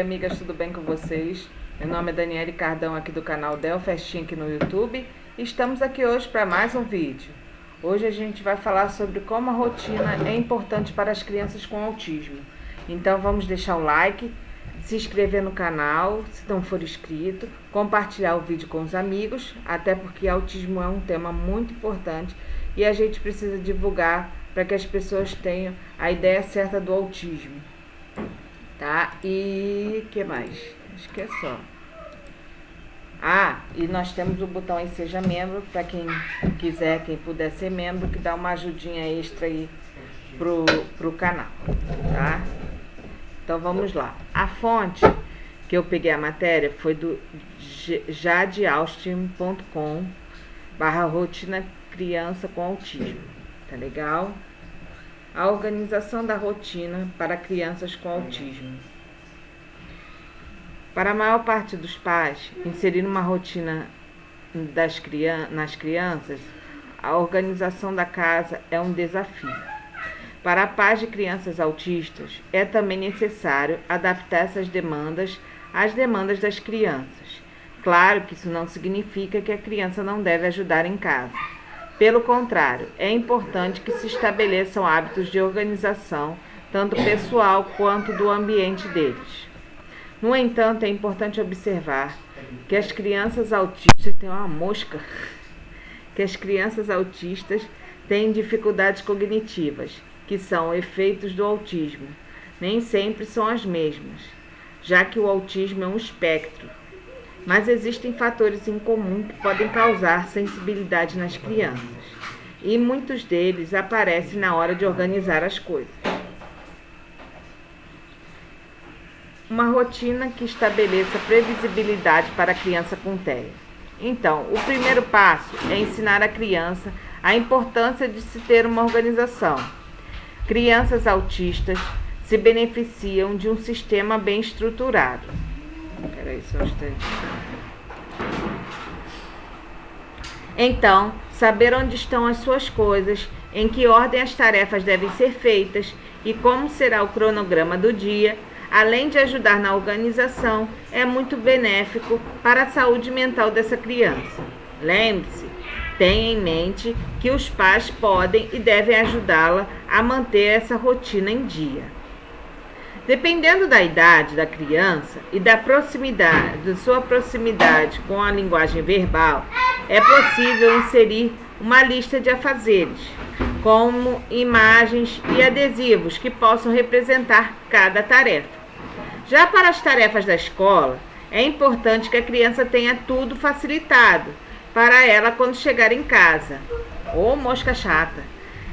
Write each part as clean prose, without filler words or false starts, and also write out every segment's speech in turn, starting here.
amigas, tudo bem com vocês? Meu nome é Daniele Cardão, aqui do canal Del Festinha aqui no YouTube. Estamos aqui hoje para mais um vídeo. Hoje a gente vai falar sobre como a rotina é importante para as crianças com autismo. Então vamos deixar o like, se inscrever no canal, se não for inscrito, compartilhar o vídeo com os amigos, até porque autismo é um tema muito importante e a gente precisa divulgar para que as pessoas tenham a ideia certa do autismo. Tá? E que mais? Acho que é só. E nós temos o botão aí Seja Membro, para quem quiser, quem puder ser membro, que dá uma ajudinha extra aí pro canal, tá? Então vamos lá. A fonte que eu peguei a matéria foi do jadeaustin.com/rotina criança com autismo. Tá legal? A organização da rotina para crianças com autismo. Para a maior parte dos pais, inserir uma rotina nas crianças, a organização da casa é um desafio. Para pais de crianças autistas, é também necessário adaptar essas demandas às demandas das crianças. Claro que isso não significa que a criança não deve ajudar em casa. Pelo contrário, é importante que se estabeleçam hábitos de organização, tanto pessoal quanto do ambiente deles. No entanto, é importante observar que as crianças autistas têm uma mosca, que as crianças autistas têm dificuldades cognitivas, que são efeitos do autismo. Nem sempre são as mesmas, já que o autismo é um espectro. Mas existem fatores em comum que podem causar sensibilidade nas crianças, e muitos deles aparecem na hora de organizar as coisas. Uma rotina que estabeleça previsibilidade para a criança com TEA. Então, o primeiro passo é ensinar a criança a importância de se ter uma organização. Crianças autistas se beneficiam de um sistema bem estruturado. Peraí, só um instante. Então, saber onde estão as suas coisas, em que ordem as tarefas devem ser feitas e como será o cronograma do dia, além de ajudar na organização, é muito benéfico para a saúde mental dessa criança. Lembre-se, tenha em mente que os pais podem e devem ajudá-la a manter essa rotina em dia. Dependendo da idade da criança e da sua proximidade com a linguagem verbal, é possível inserir uma lista de afazeres, como imagens e adesivos que possam representar cada tarefa. Já para as tarefas da escola, é importante que a criança tenha tudo facilitado para ela quando chegar em casa. Ô mosca chata!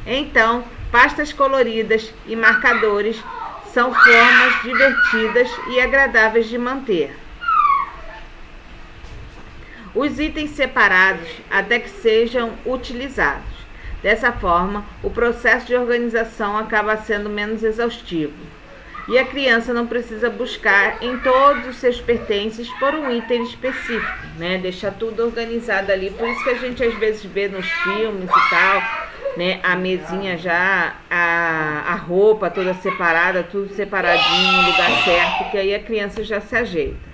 Então, pastas coloridas e marcadores são formas divertidas e agradáveis de manter. Os itens separados até que sejam utilizados. Dessa forma, o processo de organização acaba sendo menos exaustivo. E a criança não precisa buscar em todos os seus pertences por um item específico, né? Deixar tudo organizado ali. Por isso que a gente às vezes vê nos filmes e tal, né? A mesinha já, a roupa toda separada, tudo separadinho no lugar certo, que aí a criança já se ajeita.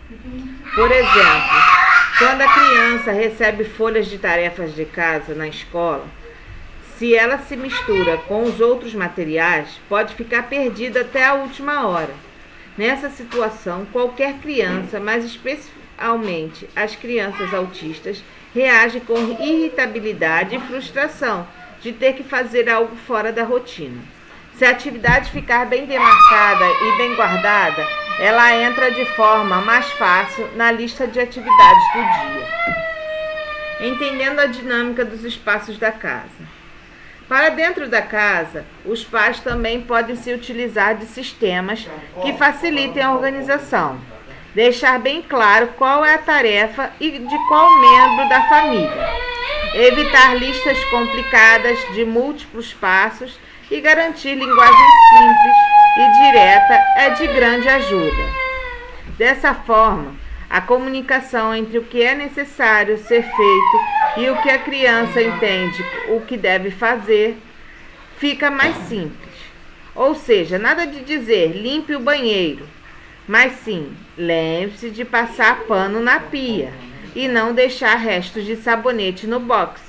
Por exemplo, quando a criança recebe folhas de tarefas de casa na escola, se ela se mistura com os outros materiais, pode ficar perdida até a última hora. Nessa situação, qualquer criança, mas especialmente as crianças autistas, reagem com irritabilidade e frustração de ter que fazer algo fora da rotina. Se a atividade ficar bem demarcada e bem guardada, ela entra de forma mais fácil na lista de atividades do dia. Entendendo a dinâmica dos espaços da casa. Para dentro da casa, os pais também podem se utilizar de sistemas que facilitem a organização. Deixar bem claro qual é a tarefa e de qual membro da família. Evitar listas complicadas de múltiplos passos e garantir linguagem simples e direta é de grande ajuda. Dessa forma, a comunicação entre o que é necessário ser feito e o que a criança entende o que deve fazer fica mais simples. Ou seja, nada de dizer limpe o banheiro, Mas sim, lembre-se de passar pano na pia e não deixar restos de sabonete no box.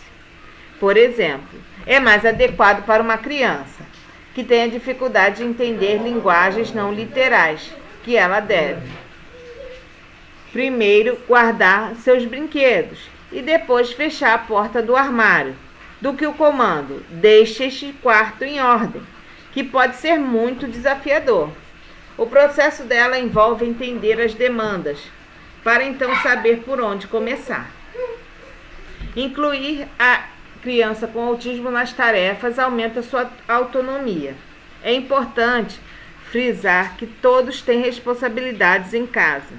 Por exemplo, é mais adequado para uma criança que tenha dificuldade de entender linguagens não literais, que ela deve primeiro guardar seus brinquedos e depois fechar a porta do armário, do que o comando "deixe este quarto em ordem", que pode ser muito desafiador. O processo dela envolve entender as demandas, para então saber por onde começar. Incluir a criança com autismo nas tarefas aumenta sua autonomia. É importante frisar que todos têm responsabilidades em casa,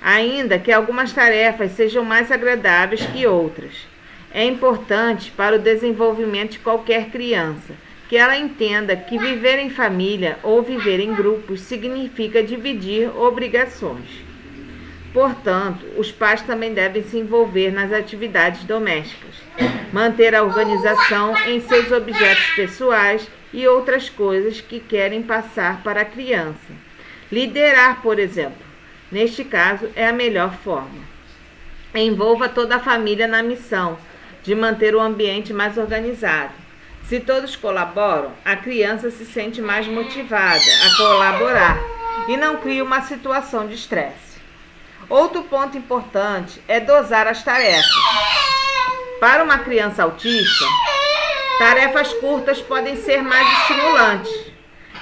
ainda que algumas tarefas sejam mais agradáveis que outras. É importante para o desenvolvimento de qualquer criança que ela entenda que viver em família ou viver em grupos significa dividir obrigações. Portanto, os pais também devem se envolver nas atividades domésticas, manter a organização em seus objetos pessoais e outras coisas que querem passar para a criança. Liderar, por exemplo, neste caso, é a melhor forma. Envolva toda a família na missão de manter o ambiente mais organizado. Se todos colaboram, a criança se sente mais motivada a colaborar e não cria uma situação de estresse. Outro ponto importante é dosar as tarefas. Para uma criança autista, tarefas curtas podem ser mais estimulantes,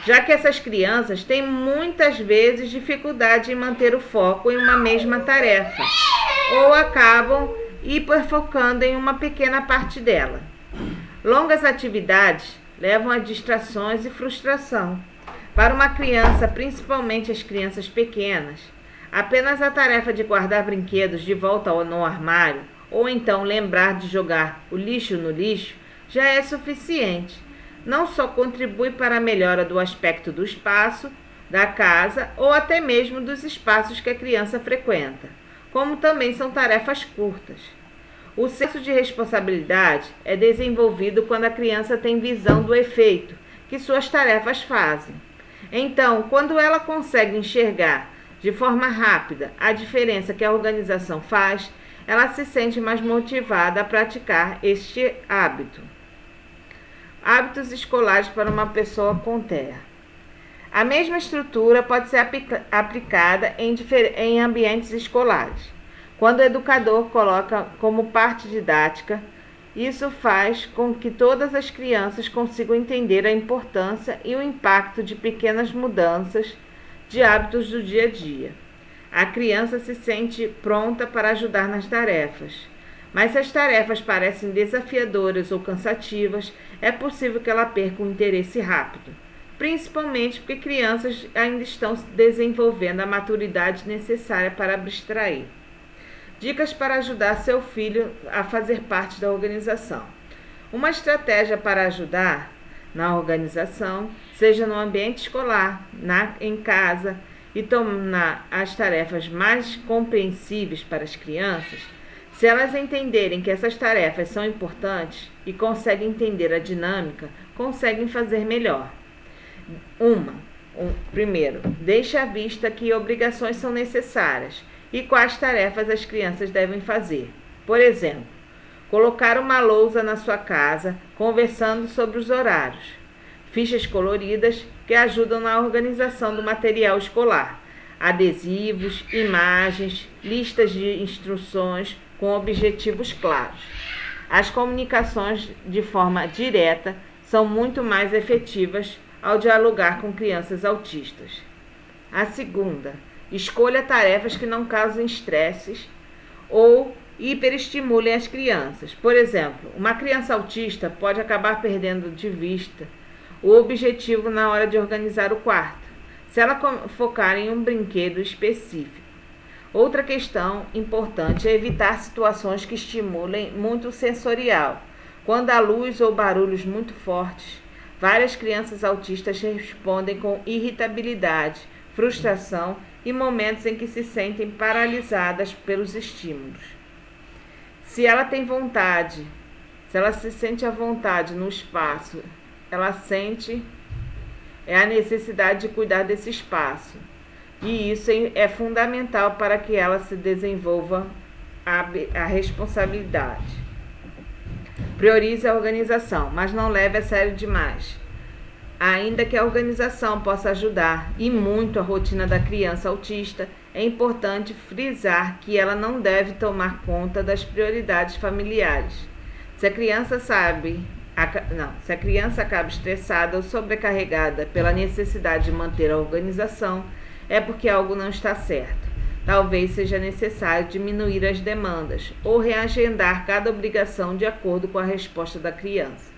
já que essas crianças têm muitas vezes dificuldade em manter o foco em uma mesma tarefa, ou acabam hiperfocando em uma pequena parte dela. Longas atividades levam a distrações e frustração. Para uma criança, principalmente as crianças pequenas, apenas a tarefa de guardar brinquedos de volta no armário, ou então lembrar de jogar o lixo no lixo, já é suficiente. Não só contribui para a melhora do aspecto do espaço, da casa ou até mesmo dos espaços que a criança frequenta, como também são tarefas curtas. O senso de responsabilidade é desenvolvido quando a criança tem visão do efeito que suas tarefas fazem. Então, quando ela consegue enxergar de forma rápida a diferença que a organização faz, ela se sente mais motivada a praticar este hábito. Hábitos escolares para uma pessoa com TEA. A mesma estrutura pode ser aplicada em ambientes escolares. Quando o educador coloca como parte didática, isso faz com que todas as crianças consigam entender a importância e o impacto de pequenas mudanças de hábitos do dia a dia. A criança se sente pronta para ajudar nas tarefas. Mas se as tarefas parecem desafiadoras ou cansativas, é possível que ela perca o interesse rápido, principalmente porque crianças ainda estão desenvolvendo a maturidade necessária para abstrair. Dicas para ajudar seu filho a fazer parte da organização. Uma estratégia para ajudar na organização, seja no ambiente escolar, em casa, e tornar as tarefas mais compreensíveis para as crianças. Se elas entenderem que essas tarefas são importantes e conseguem entender a dinâmica, conseguem fazer melhor. Primeiro, deixe à vista que obrigações são necessárias e quais tarefas as crianças devem fazer. Por exemplo, colocar uma lousa na sua casa, conversando sobre os horários. Fichas coloridas que ajudam na organização do material escolar. Adesivos, imagens, listas de instruções com objetivos claros. As comunicações de forma direta são muito mais efetivas ao dialogar com crianças autistas. A segunda, escolha tarefas que não causem estresses ou hiperestimulem as crianças. Por exemplo, uma criança autista pode acabar perdendo de vista o objetivo na hora de organizar o quarto, se ela focar em um brinquedo específico. Outra questão importante é evitar situações que estimulem muito o sensorial. Quando há luz ou barulhos muito fortes, várias crianças autistas respondem com irritabilidade, frustração e momentos em que se sentem paralisadas pelos estímulos. Se ela se sente à vontade no espaço, ela sente a necessidade de cuidar desse espaço. E isso é fundamental para que ela se desenvolva a responsabilidade. Priorize a organização, mas não leve a sério demais. Ainda que a organização possa ajudar e muito a rotina da criança autista, é importante frisar que ela não deve tomar conta das prioridades familiares. Se a criança acaba estressada ou sobrecarregada pela necessidade de manter a organização, é porque algo não está certo. Talvez seja necessário diminuir as demandas ou reagendar cada obrigação de acordo com a resposta da criança.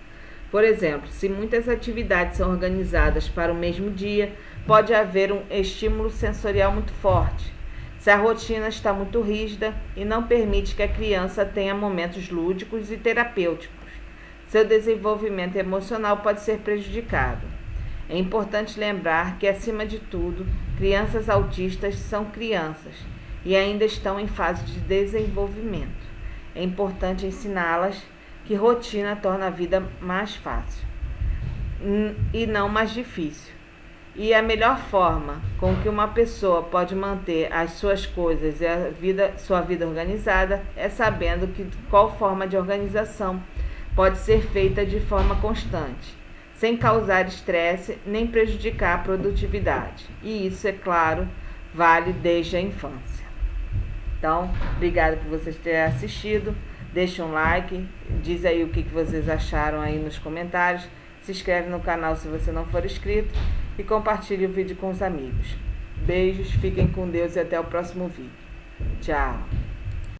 Por exemplo, se muitas atividades são organizadas para o mesmo dia, pode haver um estímulo sensorial muito forte. Se a rotina está muito rígida e não permite que a criança tenha momentos lúdicos e terapêuticos, seu desenvolvimento emocional pode ser prejudicado. É importante lembrar que, acima de tudo, crianças autistas são crianças e ainda estão em fase de desenvolvimento. É importante ensiná-las que rotina torna a vida mais fácil e não mais difícil. E a melhor forma com que uma pessoa pode manter as suas coisas e sua vida organizada é sabendo qual forma de organização pode ser feita de forma constante, sem causar estresse nem prejudicar a produtividade. E isso, é claro, vale desde a infância. Então, obrigada por vocês terem assistido. Deixa um like, diz aí o que vocês acharam aí nos comentários. Se inscreve no canal se você não for inscrito e compartilhe o vídeo com os amigos. Beijos, fiquem com Deus e até o próximo vídeo. Tchau!